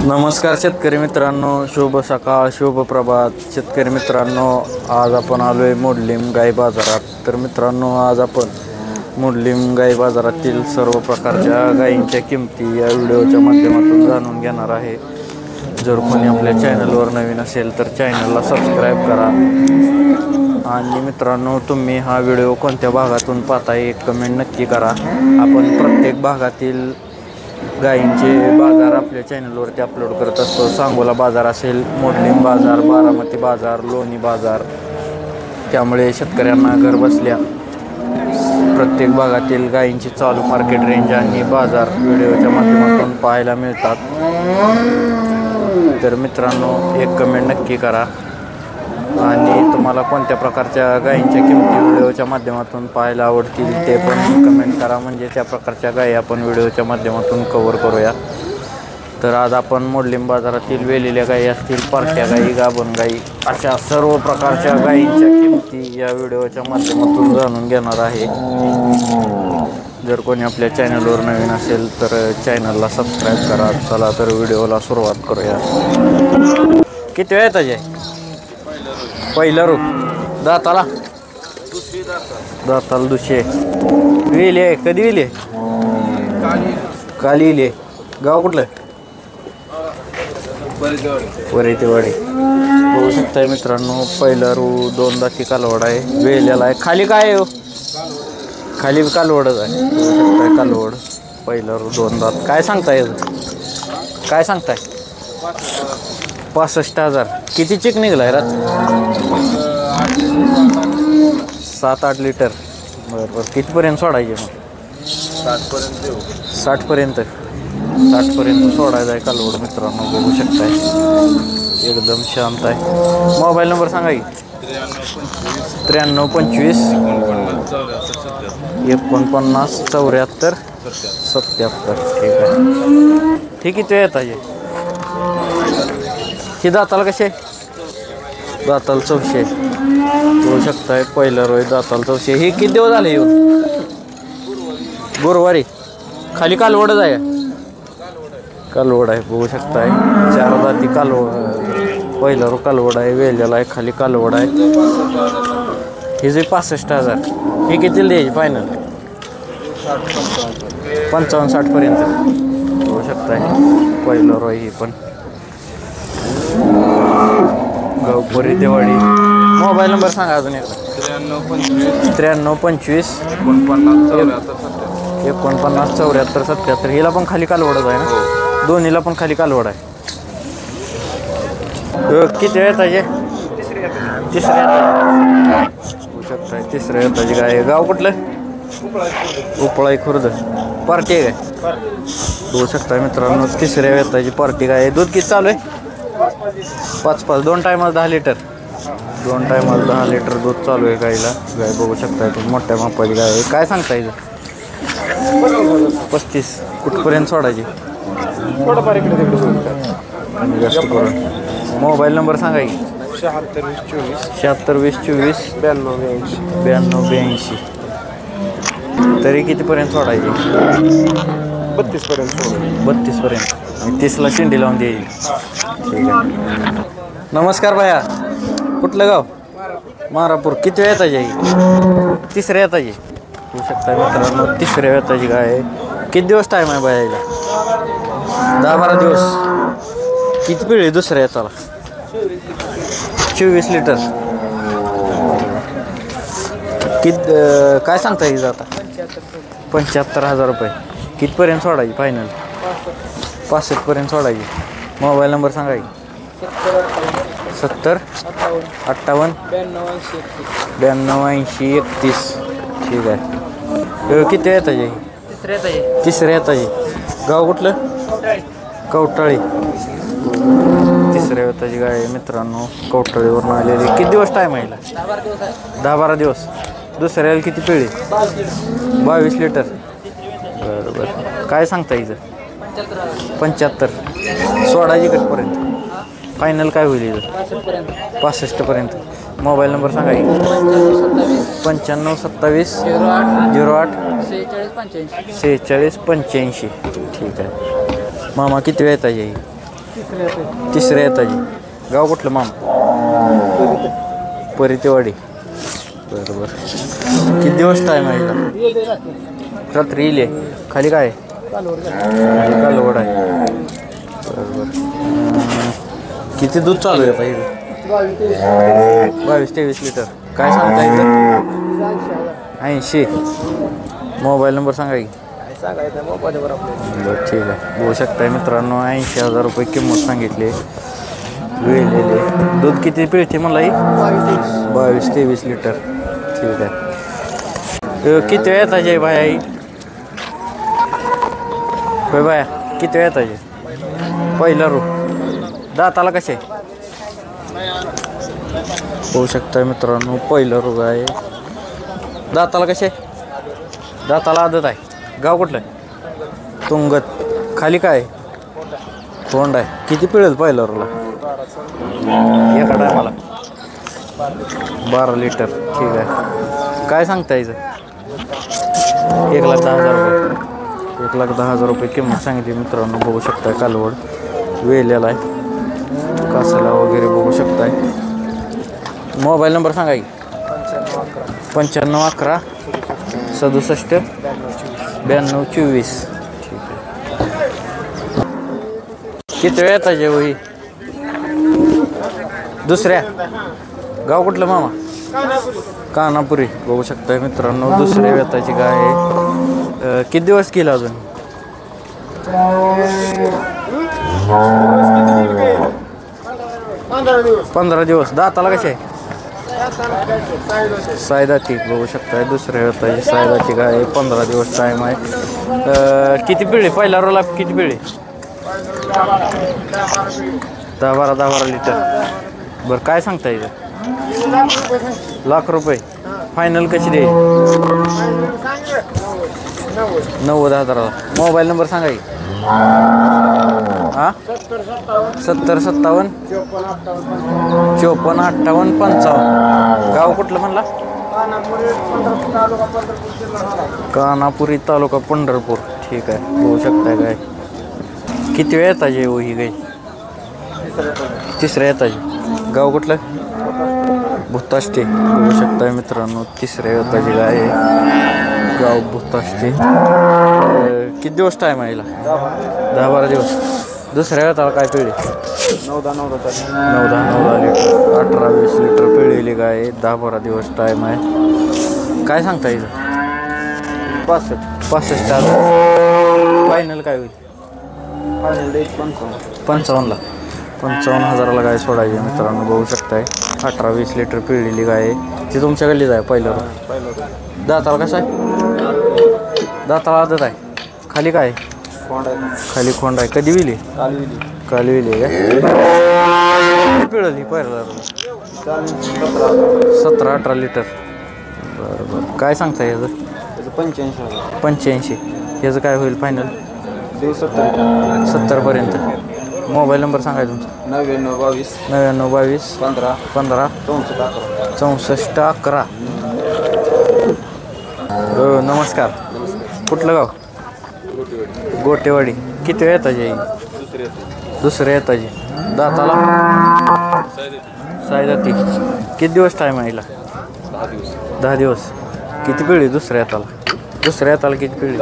नमस्कार शेतकरी मित्रांनो, शुभ सकाळ, शुभ प्रभात. शेतकरी मित्रांनो, आज आपण आलोय मोडलीम गाई बाजारात. तर मित्रांनो, आज आपण मोडलीम गाई बाजारातील सर्व प्रकारच्या गायींच्या किमती या व्हिडिओच्या माध्यमातून जाणून घेणार आहे. जर कोणी आपल्या चॅनलवर नवीन असेल तर चॅनलला सबस्क्राईब करा. आणि मित्रांनो, तुम्ही हा व्हिडिओ कोणत्या भागातून पाहताय एक कमेंट नक्की करा. आपण प्रत्येक भागातील गायींचे बाजार आपल्या चॅनलवरती अपलोड करत असतो. सांगोला बाजार असेल, मोडलीम बाजार, बारामती बाजार, लोणी बाजार. त्यामुळे शेतकऱ्यांना घर बसल्या प्रत्येक भागातील गायींची चालू मार्केट रेंज आणि बाजार व्हिडिओच्या माध्यमातून पाहायला मिळतात. तर मित्रांनो, एक कमेंट नक्की करा. आणि तुम्हाला कोणत्या प्रकारच्या गायींच्या किमती व्हिडिओच्या माध्यमातून पाहायला आवडतील ते पण कमेंट करा, म्हणजे त्या प्रकारच्या गायी आपण व्हिडिओच्या माध्यमातून कव्हर करूया. तर आज आपण मोडलीम बाजारातील वेलेल्या गायी असतील, पार्ट्या गायी, गाभण गायी, अशा सर्व प्रकारच्या गायींच्या किमती या व्हिडिओच्या माध्यमातून जाणून घेणार आहे. जर कोणी आपल्या चॅनलवर नवीन असेल तर चॅनलला सबस्क्राईब करा. चला तर व्हिडिओला सुरुवात करूया. किती वेळ येताचे? पहिला रूप दाताला दुसरे विले. कधी विले? काली विले. गाव कुठलं? वरेतेवाडी. बघू शकताय मित्रांनो, पहिला रू दोन दाती कालवड आहे, वेलेला आहे. खाली काय आहे? खाली कालवडच आहे. बघू शकताय कालवड, पहिला रू दोन दात. काय सांगताय? काय सांगताय? 65,000. किती चिक निघलाय रात? 7-8 लिटर. बरं. कितीपर्यंत सोडायचे मग? 60पर्यंत सोडायचं आहे कालवड. मित्रांनो, बघू शकताय एकदम शांत आहे. मोबाईल नंबर सांगा की. 9325 49 74 77. ठीक आहे. ठीक आहे. ते येत आहे. ही दाताला कसे? दाताला 400. होऊ शकताय पहिलं रोय दाताला 400. ही किती दिवस झाले येऊन? गुरुवारी. खाली कालवडच आहे. कालवड आहे. बघू शकताय 4 दाती कालवड. पहिला रो कालवड आहे, वेलेला आहे, खाली कालवड आहे. ही जे 65,000. ही किती द्यायची फायनल? 55-60 पर्यंत. बघू शकताय पहिलं रोय. ही पण गाव वरेतेवाडी. मोबाईल नंबर सांगा अजून एकदा. 9325 49 74 77. हिला पण खाली कालवडच आहे ना? दोन्हीला पण खाली कालवड आहे. किती वेळ येताचे? तिसऱ्या येताचे. होऊ शकताय तिसऱ्या येताची गाय. गाव कुठलं? उपळाई खुर्द. पार्टी आहे काय? होऊ शकताय मित्रांनो, तिसऱ्या येताची पार्टी गाय. दूध किती चालू आहे? 5-5. 2 टायमाला 10 लिटर. 2 टायमाला 10 लिटर दूध चालू आहे गाईला. गाय बघू शकताय तुम्ही, मोठ्या मापाची गाय आहे. काय सांगता येईल? 35. कुठपर्यंत सोडायची? थोडंफार इकडे कमी जास्त करून. मोबाईल नंबर सांगा की. 76 24 92 82. तरी कितीपर्यंत सोडायची? 32पर्यंत. आणि 30ला शेंडी लावून द्यायची. ठीक आहे. नमस्कार भैया, कुठलं गाव? मारापूर. किती वेळ येताची? तिसऱ्या येताची. होऊ शकता मित्रांनो, तिसऱ्या येताची गाय आहे. किती दिवस टाईम आहे भैयाला? 10-12 दिवस. किती पिढी दुसऱ्या येताला? 24 लिटर. काय सांगता येईल आता? 75,000 रुपये. कितीपर्यंत सोडायची फायनल? 65पर्यंत सोडायची. मोबाईल नंबर सांगा की. 70 58 92 80 31. ठीक आहे. किती येताची? तिसऱ्या येताची. गाव कुठलं? कवटाळी. तिसऱ्या येताची गाय आहे मित्रांनो, कवटाळीवरून आलेली. किती दिवस टाईम आहे? 10-12 दिवस. दुसऱ्याला किती पिढी? 22 लिटर. बरं. काय सांगता येईल? 75. सोडायची कटपर्यंत फायनल काय होईल? 65पर्यंत. मोबाईल नंबर सांगा की. 95 27 08 46 85. ठीक आहे. मामा किती वेळ येता येईल? तिसऱ्या येताची. गाव कुठलं मामा? परितेवाडी. बरं बरं. किती दिवस टाईम आहे हिला? रात्री येईल. खाली काय खाली कालवड आहे. बरं बरं. किती दूध चालू आहे पाहिजे? 22-23 लिटर. काय सांगता येतं? 80. मोबाईल नंबर सांगा की. बरं ठीक आहे. बघू शकताय मित्रांनो 80,000 रुपये किंमत सांगितली. वेलेले दूध किती पिळते मला ही? 22-23 लिटर. ठीक आहे. किती वेळ येताचे आहे बाया ही? होय बाया किती वेळ येताचे? पहिला रू. दाताला कसे? होऊ शकताय मित्रांनो पहिलं रोग आहे. दाताला कसे? दाताला आदत आहे. गाव कुठलं आहे? तुंगत. खाली काय? कोंड आहे. किती पिळेल पहिलं रोला? एका टायमाला 12 लिटर. ठीक आहे. काय सांगता यायचं? 1,10,000 रुपये. 1,10,000 रुपये किंमत सांगितली मित्रांनो. बघू शकताय कालवड वेलेला आहे. कासाला वगैरे बघू शकताय. मोबाईल नंबर सांगा की. 9511 67 92 24. ठीक आहे. किती वेळ येताचे वही? दुसऱ्या. गाव कुठलं मामा? कानापुरी. बघू शकताय मित्रांनो दुसऱ्या वेताची गाय आहे. किती दिवस केला अजून? 15 दिवस. दाताला कसे आहे? सायदाची. बघू शकताय दुसऱ्या वेताची सायदाची गाय आहे. 15 दिवस टाईम आहे. किती पिळे? पहिला रोला किती पिळे? 10-12 लिटर. बरं काय सांगता येईल? ₹1,00,000. फायनल कशी दे? 90,000. मोबाईल नंबर सांगा की. हां 70 57 54 58 55. गाव कुठलं म्हणला? कानापुरी तालुका पंढरपूर. ठीक आहे. बघू शकताय गाय. किती वेळ येताची हो ही गाय? तिसऱ्या येताची. गाव कुठलं? भुताष्टे. बघू शकताय मित्रांनो तिसऱ्या येताची गाय आहे. गाव भुताष्टे. किती दिवस टाईम आहे हिला? 10-12 दिवस. दुसऱ्या वेताला काय पिळी? 9-10 लिटर. 18-20 लिटर पिळलेली गाय आहे. 10-12 दिवस टाईम आहे. काय सांगता येईल? 65,000. फायनल काय होईल? 55ला. 55,000ला गाय सोडायची मित्रांनो. बघू शकताय 18-20 लिटर पिळलेली गाय आहे. ती तुमच्या गल्लीच आहे पहिलं. दाताला कसं आहे? दाताला आदत आहे. खाली काय? खाली खोंड आहे. कधी विली? काल विली आहे का? पिळली पहिला 17-18 लिटर. बरं बरं. काय सांगता याचं? 85. ह्याचं काय होईल फायनल? 70पर्यंत. मोबाईल नंबर सांगायचा तुमचा? 9922 15 64 11. हो नमस्कार. कुठलं गाव? गोटेवाडी. किती वेळ येताची? दुसऱ्या येताची. दाताला? सायदाती. किती दिवस टाईम आहे हिला? 10 दिवस. किती पिढी दुसऱ्या येताला? दुसऱ्या येताला किती पिढी?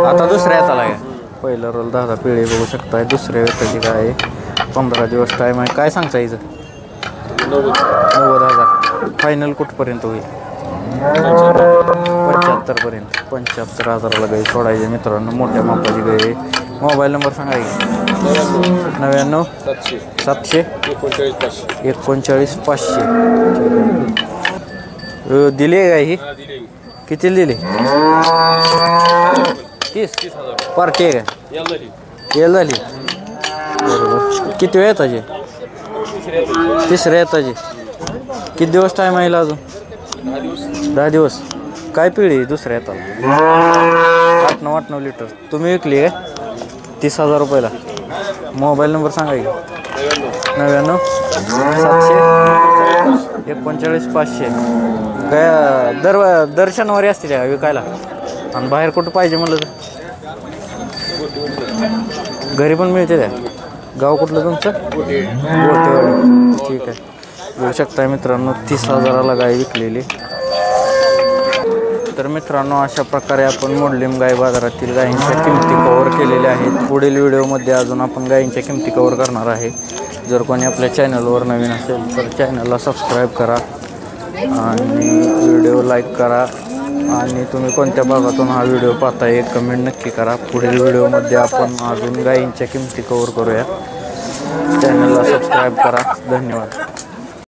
आता दुसऱ्या येताला आहे. पहिलं रोल 10 पिढी. बघू शकताय दुसऱ्या येताची काय आहे. 15 दिवस टाईम आहे. काय सांगता हिचं? 90,000. फायनल कुठपर्यंत होईल? 75पर्यंत. 75,000ला गाई सोडायची मित्रांनो. मोठ्या मापाची गाई आहे. मोबाईल नंबर सांगा की. 99 700 39 500. दिली आहे गाय ही? किती दिली? 30. पार्टी आहे का? येल झाली. बरोबर. किती वेळ येताची? तिसऱ्या येताची. किती दिवस टाईम आहे अजून? 10 दिवस. काय पिढी दुसऱ्या येताला? 8-9 लिटर. तुम्ही विकली आहे 30,000 रुपयाला. मोबाईल नंबर सांगा की. 99 700 39 500. काय दर शनिवारी असते त्या विकायला? आणि बाहेर कुठं पाहिजे म्हणलं तर? घरी पण मिळते त्या. गाव कुठलं तुमचं? गोटेवाडी. ठीक आहे. बघू शकता मित्रांनो 30,000ला गाय विकलेली. तर मित्रांनो अशा प्रकारे आपण मोडलीम गाय बाजारातील गायींच्या किमती कव्हर केलेल्या आहेत. पुढील व्हिडिओमध्ये अजून आपण गायींच्या किमती कव्हर करणार आहे. जर कोणी आपल्या चॅनलवर नवीन असेल तर चॅनलला सबस्क्राईब करा आणि व्हिडिओ लाईक करा. आणि तुम्ही कोणत्या भागातून हा व्हिडिओ पाहताय एक कमेंट नक्की करा. पुढील व्हिडिओमध्ये आपण अजून गायींच्या किमती कव्हर करूया. चॅनलला सबस्क्राईब करा. धन्यवाद.